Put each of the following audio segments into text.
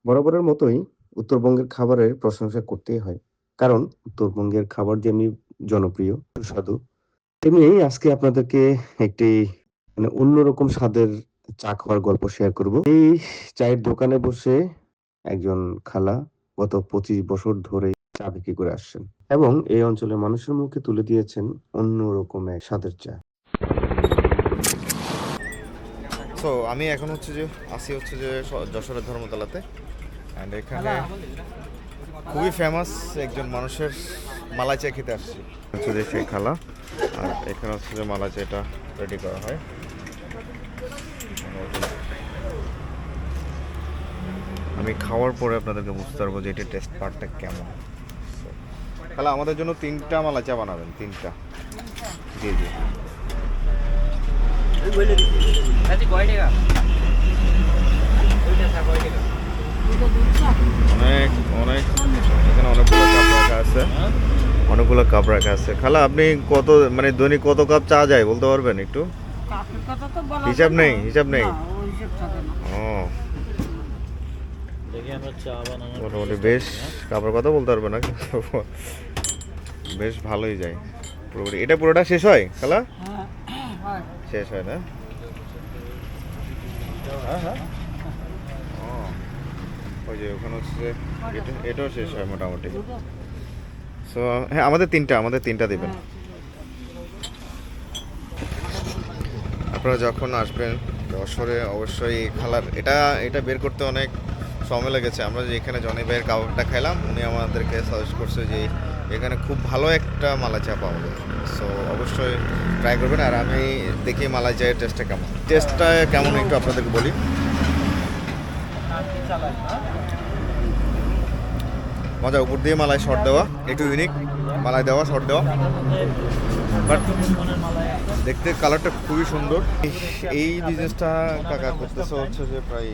বরাবরের মতোই উত্তরবঙ্গের খাবারের প্রশংসা করতেই হয়। কারণ উত্তরবঙ্গের খাবার যেমনি জনপ্রিয়, সুস্বাদু, তেমনি আজকে আপনাদেরকে একটি অন্যরকম স্বাদের চা খাওয়ার গল্প শেয়ার করব। এই চায়ের দোকানে বসে একজন খালা গত ২৫ বছর ধরে চা বিক্রি করে আসছেন এবং এই অঞ্চলের মানুষের মুখে তুলে দিয়েছেন অন্যরকম এক স্বাদের চা। সো আমি এখন হচ্ছে যে যশোরের ধর্মতলাতে, অ্যান্ড এখানে খুবই ফেমাস একজন মানুষের মালাই চা খেতে আসছি। হচ্ছে যে সেই খালা, আর এখানে হচ্ছে যে মালাই চাটা রেডি করা হয়। আমি খাওয়ার পরে আপনাদেরকে বুঝতে পারবো যে এটার টেস্ট পার্টটা কেমন। খালা, আমাদের জন্য 3টা মালাই চা বানাবেন, 3টা। জি জি। অনেক অনেক এখানে অনেকগুলো কাপ রাখা আছে, অনেকগুলো কাপ রাখা আছে। খালা, আপনি কত মানে দৈনিক কত কাপ চা যায় বলতে পারবেন একটু? হিসাব নেই, হিসাব নেই। ও, মোটামুটি বেশ কাপের কথা বলতে পারবে না, বেশ ভালোই যায় পুরোপুরি। এটা পুরোটা শেষ হয় খালা? শেষ হয় না? হ্যাঁ হ্যাঁ। ওই যে ওখানে হচ্ছে যে এটাও শেষ হয় মোটামুটি। সো হ্যাঁ, আমাদের তিনটা দেবেন। আপনারা যখন আসবেন যশোরে অবশ্যই খালার এটা বের করতে অনেক সময় লেগেছে। আমরা যে এখানে জনি ভাইয়ের কাবাবটা খাইলাম, উনি আমাদেরকে সাজেস্ট করছে যে এখানে খুব ভালো একটা মালাই চা পাওয়া যায়। সো অবশ্যই ট্রাই করবেন। আর আমি দেখি মালাই চায়ের টেস্টটা কেমন একটু আপনাদেরকে বলি। মজা, উপর দিয়ে মালাই শর্ট দেওয়া, একটু ইউনিক মালাই দেওয়া, শর্ট দেওয়া, বাট দেখতে কালারটা খুবই সুন্দর। এই বিজনেসটা কাকা করতেছে হচ্ছে যে প্রায়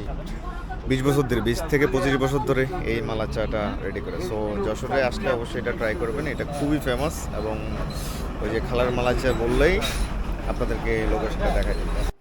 20 থেকে 25 বছর ধরে এই মালাই চাটা রেডি করে। সো যশোরে আসলে অবশ্যই এটা ট্রাই করবেন, এটা খুবই ফেমাস। এবং ওই যে খালার মালাই চা বললেই আপনাদেরকে এই লোকেশনটা দেখা যাবে।